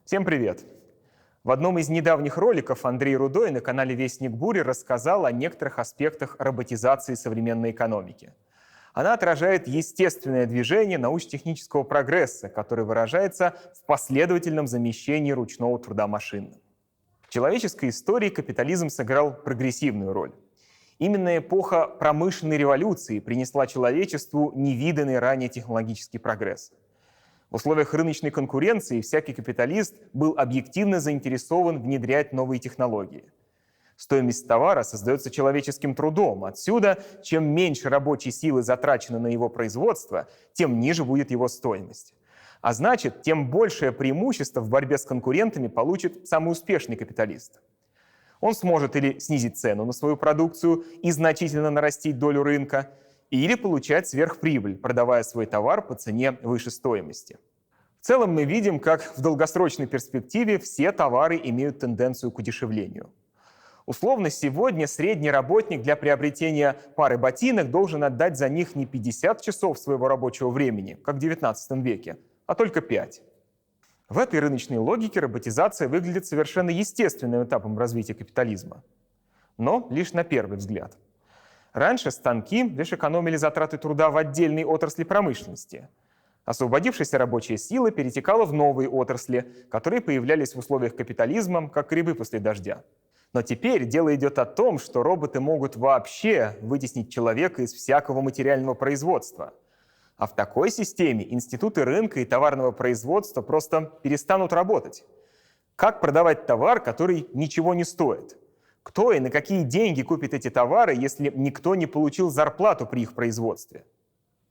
Всем привет! В одном из недавних роликов Андрей Рудой на канале «Вестник Бури» рассказал о некоторых аспектах роботизации современной экономики. Она отражает естественное движение научно-технического прогресса, который выражается в последовательном замещении ручного труда машинным. В человеческой истории капитализм сыграл прогрессивную роль. Именно эпоха промышленной революции принесла человечеству невиданный ранее технологический прогресс. В условиях рыночной конкуренции всякий капиталист был объективно заинтересован внедрять новые технологии. Стоимость товара создается человеческим трудом. Отсюда, чем меньше рабочей силы затрачено на его производство, тем ниже будет его стоимость. А значит, тем большее преимущество в борьбе с конкурентами получит самый успешный капиталист. Он сможет или снизить цену на свою продукцию и значительно нарастить долю рынка, или получать сверхприбыль, продавая свой товар по цене выше стоимости. В целом мы видим, как в долгосрочной перспективе все товары имеют тенденцию к удешевлению. Условно, сегодня средний работник для приобретения пары ботинок должен отдать за них не 50 часов своего рабочего времени, как в XIX веке, а только 5. В этой рыночной логике роботизация выглядит совершенно естественным этапом развития капитализма. Но лишь на первый взгляд. Раньше станки лишь экономили затраты труда в отдельной отрасли промышленности. Освободившаяся рабочая сила перетекала в новые отрасли, которые появлялись в условиях капитализма, как грибы после дождя. Но теперь дело идет о том, что роботы могут вообще вытеснить человека из всякого материального производства. А в такой системе институты рынка и товарного производства просто перестанут работать. Как продавать товар, который ничего не стоит? Кто и на какие деньги купит эти товары, если никто не получил зарплату при их производстве?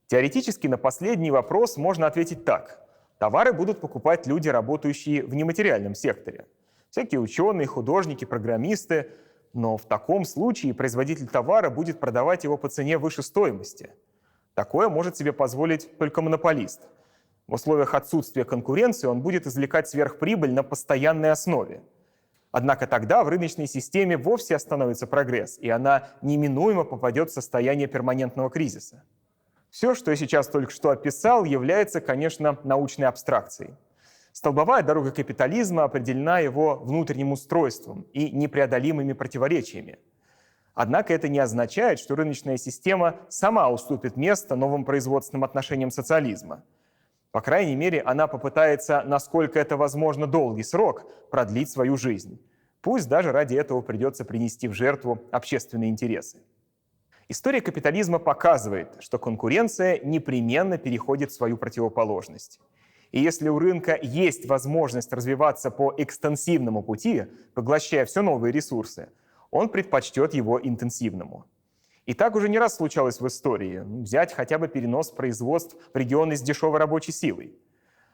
Теоретически на последний вопрос можно ответить так. Товары будут покупать люди, работающие в нематериальном секторе. Всякие ученые, художники, программисты. Но в таком случае производитель товара будет продавать его по цене выше стоимости. Такое может себе позволить только монополист. В условиях отсутствия конкуренции он будет извлекать сверхприбыль на постоянной основе. Однако тогда в рыночной системе вовсе остановится прогресс, и она неминуемо попадет в состояние перманентного кризиса. Все, что я сейчас только что описал, является, конечно, научной абстракцией. Столбовая дорога капитализма определена его внутренним устройством и непреодолимыми противоречиями. Однако это не означает, что рыночная система сама уступит место новым производственным отношениям социализма. По крайней мере, она попытается, насколько это возможно, долгий срок продлить свою жизнь. Пусть даже ради этого придется принести в жертву общественные интересы. История капитализма показывает, что конкуренция непременно переходит в свою противоположность. И если у рынка есть возможность развиваться по экстенсивному пути, поглощая все новые ресурсы, он предпочтет его интенсивному. И так уже не раз случалось в истории. Взять хотя бы перенос производств в регионы с дешевой рабочей силой.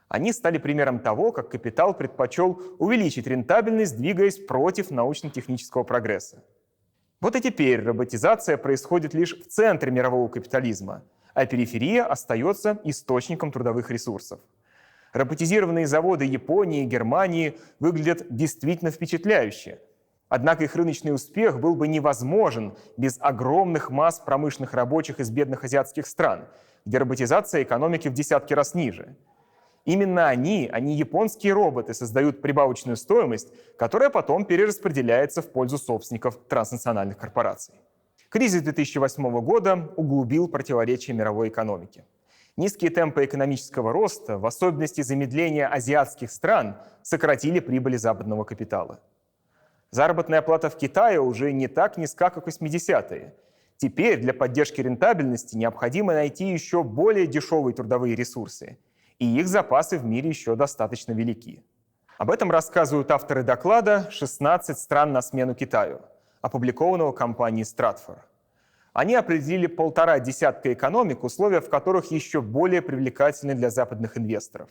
Они стали примером того, как капитал предпочел увеличить рентабельность, двигаясь против научно-технического прогресса. Вот и теперь роботизация происходит лишь в центре мирового капитализма, а периферия остается источником трудовых ресурсов. Роботизированные заводы Японии и Германии выглядят действительно впечатляюще. Однако их рыночный успех был бы невозможен без огромных масс промышленных рабочих из бедных азиатских стран, где роботизация экономики в десятки раз ниже. Именно они, а не японские роботы, создают прибавочную стоимость, которая потом перераспределяется в пользу собственников транснациональных корпораций. Кризис 2008 года углубил противоречия мировой экономики. Низкие темпы экономического роста, в особенности замедления азиатских стран, сократили прибыли западного капитала. Заработная плата в Китае уже не так низка, как в 80-е. Теперь для поддержки рентабельности необходимо найти еще более дешевые трудовые ресурсы, и их запасы в мире еще достаточно велики. Об этом рассказывают авторы доклада «16 стран на смену Китаю», опубликованного компанией Stratfor. Они определили 1,5 десятка экономик, условия в которых еще более привлекательны для западных инвесторов.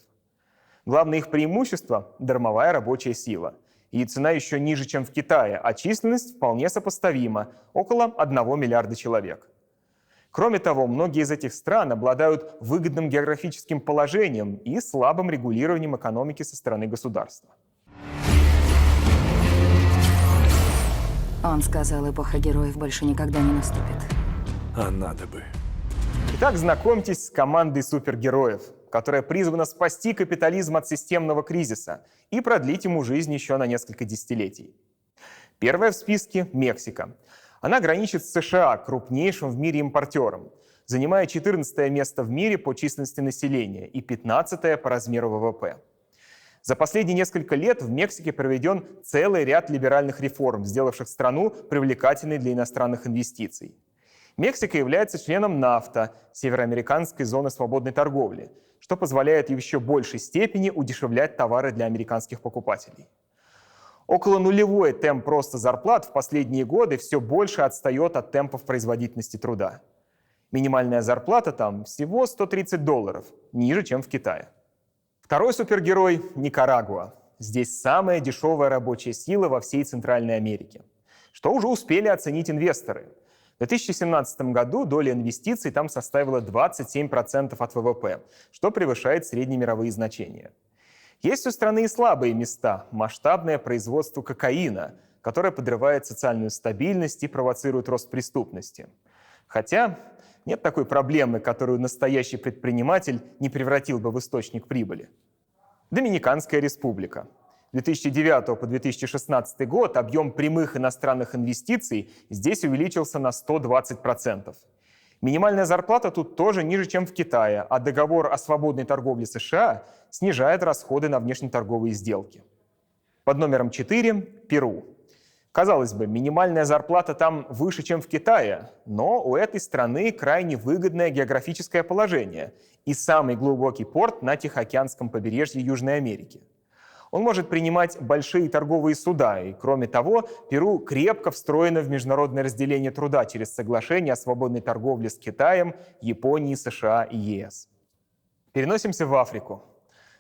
Главное их преимущество – дармовая рабочая сила. И цена еще ниже, чем в Китае, а численность вполне сопоставима – около 1 миллиарда человек. Кроме того, многие из этих стран обладают выгодным географическим положением и слабым регулированием экономики со стороны государства. Он сказал, эпоха героев больше никогда не наступит. А надо бы. Итак, знакомьтесь с командой супергероев. которая призвана спасти капитализм от системного кризиса и продлить ему жизнь еще на несколько десятилетий. Первая в списке – Мексика. Она граничит с США, крупнейшим в мире импортером, занимая 14 место в мире по численности населения и 15 по размеру ВВП. За последние несколько лет в Мексике проведен целый ряд либеральных реформ, сделавших страну привлекательной для иностранных инвестиций. Мексика является членом НАФТА, Североамериканской зоны свободной торговли, что позволяет в еще большей степени удешевлять товары для американских покупателей. Около нулевой темп роста зарплат в последние годы все больше отстает от темпов производительности труда. Минимальная зарплата там всего $130, ниже, чем в Китае. Второй супергерой – Никарагуа. Здесь самая дешевая рабочая сила во всей Центральной Америке, что уже успели оценить инвесторы. В 2017 году доля инвестиций там составила 27% от ВВП, что превышает среднемировые значения. Есть у страны и слабые места – масштабное производство кокаина, которое подрывает социальную стабильность и провоцирует рост преступности. Хотя нет такой проблемы, которую настоящий предприниматель не превратил бы в источник прибыли. Доминиканская республика. С 2009 по 2016 год объем прямых иностранных инвестиций здесь увеличился на 120%. Минимальная зарплата тут тоже ниже, чем в Китае, а договор о свободной торговле США снижает расходы на внешнеторговые сделки. Под номером 4 – Перу. Казалось бы, минимальная зарплата там выше, чем в Китае, но у этой страны крайне выгодное географическое положение и самый глубокий порт на Тихоокеанском побережье Южной Америки. Он может принимать большие торговые суда, и, кроме того, Перу крепко встроено в международное разделение труда через соглашение о свободной торговле с Китаем, Японией, США и ЕС. Переносимся в Африку.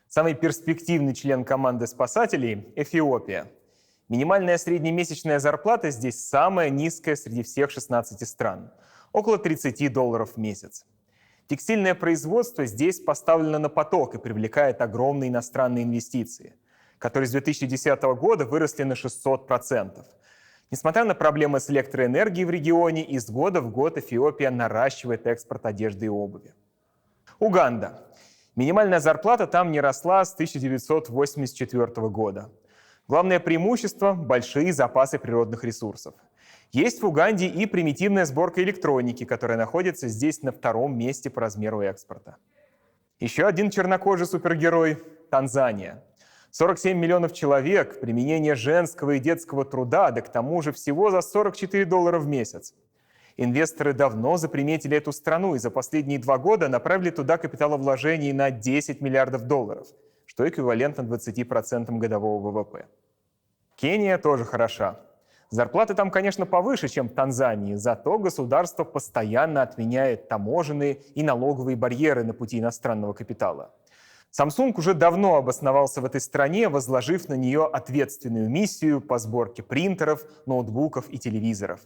Самый перспективный член команды спасателей – Эфиопия. Минимальная среднемесячная зарплата здесь самая низкая среди всех 16 стран – около $30 в месяц. Текстильное производство здесь поставлено на поток и привлекает огромные иностранные инвестиции, которые с 2010 года выросли на 600%. Несмотря на проблемы с электроэнергией в регионе, из года в год Эфиопия наращивает экспорт одежды и обуви. Уганда. Минимальная зарплата там не росла с 1984 года. Главное преимущество – большие запасы природных ресурсов. Есть в Уганде и примитивная сборка электроники, которая находится здесь на втором месте по размеру экспорта. Еще один чернокожий супергерой – Танзания. 47 миллионов человек, применение женского и детского труда, да к тому же всего за $44 в месяц. Инвесторы давно заприметили эту страну и за последние 2 года направили туда капиталовложений на $10 миллиардов, что эквивалентно 20% годового ВВП. Кения тоже хороша. Зарплаты там, конечно, повыше, чем в Танзании, зато государство постоянно отменяет таможенные и налоговые барьеры на пути иностранного капитала. Samsung уже давно обосновался в этой стране, возложив на нее ответственную миссию по сборке принтеров, ноутбуков и телевизоров.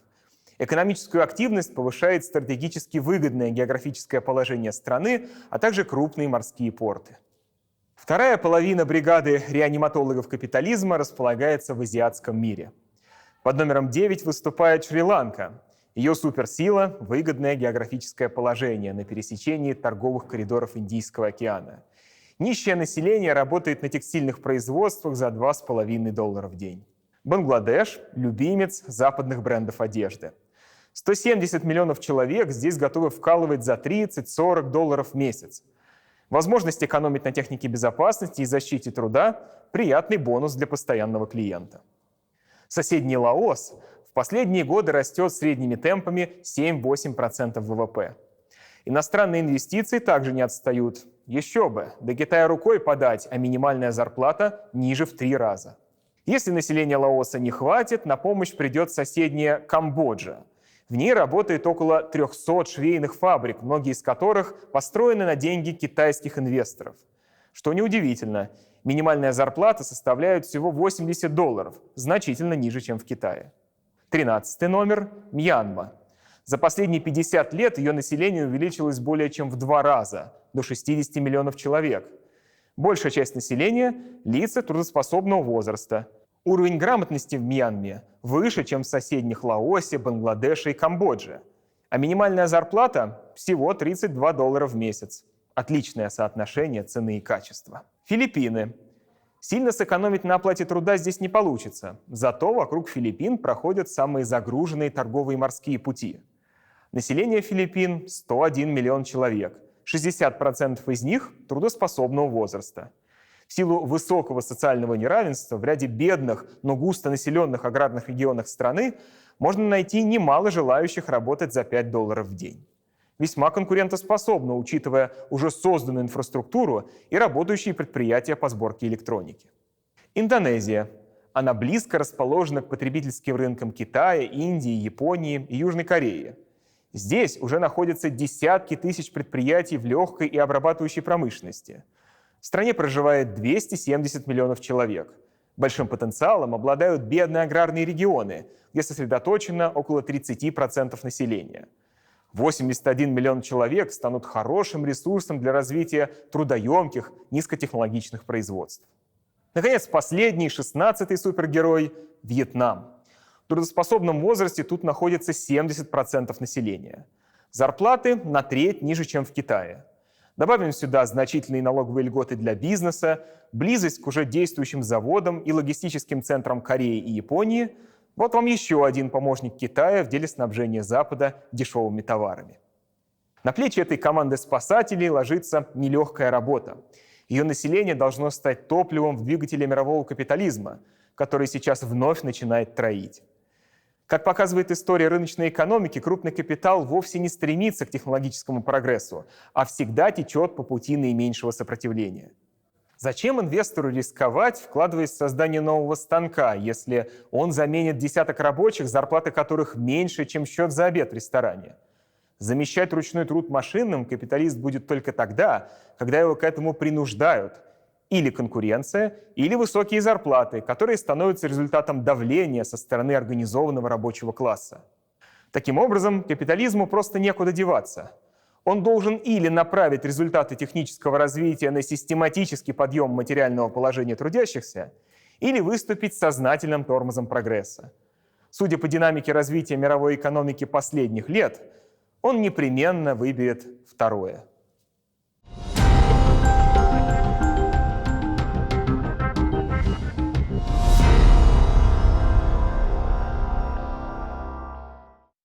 Экономическую активность повышает стратегически выгодное географическое положение страны, а также крупные морские порты. Вторая половина бригады реаниматологов капитализма располагается в азиатском мире. Под номером 9 выступает Шри-Ланка. Ее суперсила – выгодное географическое положение на пересечении торговых коридоров Индийского океана. Нищее население работает на текстильных производствах за $2,5 в день. Бангладеш – любимец западных брендов одежды. 170 миллионов человек здесь готовы вкалывать за $30-40 в месяц. Возможность экономить на технике безопасности и защите труда – приятный бонус для постоянного клиента. Соседний Лаос в последние годы растет средними темпами 7-8% ВВП. Иностранные инвестиции также не отстают. Еще бы, до Китая рукой подать, а минимальная зарплата ниже в 3 раза. Если населения Лаоса не хватит, на помощь придет соседняя Камбоджа. В ней работает около 300 швейных фабрик, многие из которых построены на деньги китайских инвесторов. Что неудивительно, минимальная зарплата составляет всего $80, значительно ниже, чем в Китае. 13-й номер – Мьянма. За последние 50 лет ее население увеличилось более чем в 2 раза, до 60 миллионов человек. Большая часть населения – лица трудоспособного возраста. Уровень грамотности в Мьянме выше, чем в соседних Лаосе, Бангладеше и Камбодже. А минимальная зарплата – всего $32 в месяц. Отличное соотношение цены и качества. Филиппины. Сильно сэкономить на оплате труда здесь не получится. Зато вокруг Филиппин проходят самые загруженные торговые морские пути. Население Филиппин – 101 миллион человек. 60% из них трудоспособного возраста. В силу высокого социального неравенства в ряде бедных, но густонаселенных аграрных регионах страны можно найти немало желающих работать за $5 в день. Весьма конкурентоспособно, учитывая уже созданную инфраструктуру и работающие предприятия по сборке электроники. Индонезия. Она близко расположена к потребительским рынкам Китая, Индии, Японии и Южной Кореи. Здесь уже находятся десятки тысяч предприятий в легкой и обрабатывающей промышленности. В стране проживает 270 миллионов человек. Большим потенциалом обладают бедные аграрные регионы, где сосредоточено около 30% населения. 81 миллион человек станут хорошим ресурсом для развития трудоемких, низкотехнологичных производств. Наконец, последний, 16-й супергерой – Вьетнам. В трудоспособном возрасте тут находится 70% населения. Зарплаты на треть ниже, чем в Китае. Добавим сюда значительные налоговые льготы для бизнеса, близость к уже действующим заводам и логистическим центрам Кореи и Японии. Вот вам еще один помощник Китая в деле снабжения Запада дешевыми товарами. На плечи этой команды спасателей ложится нелегкая работа. Ее население должно стать топливом в двигателе мирового капитализма, который сейчас вновь начинает троить. Как показывает история рыночной экономики, крупный капитал вовсе не стремится к технологическому прогрессу, а всегда течет по пути наименьшего сопротивления. Зачем инвестору рисковать, вкладываясь в создание нового станка, если он заменит десяток рабочих, зарплаты которых меньше, чем счет за обед в ресторане? Замещать ручной труд машинным капиталист будет только тогда, когда его к этому принуждают. Или конкуренция, или высокие зарплаты, которые становятся результатом давления со стороны организованного рабочего класса. Таким образом, капитализму просто некуда деваться. Он должен или направить результаты технического развития на систематический подъем материального положения трудящихся, или выступить сознательным тормозом прогресса. Судя по динамике развития мировой экономики последних лет, он непременно выберет второе.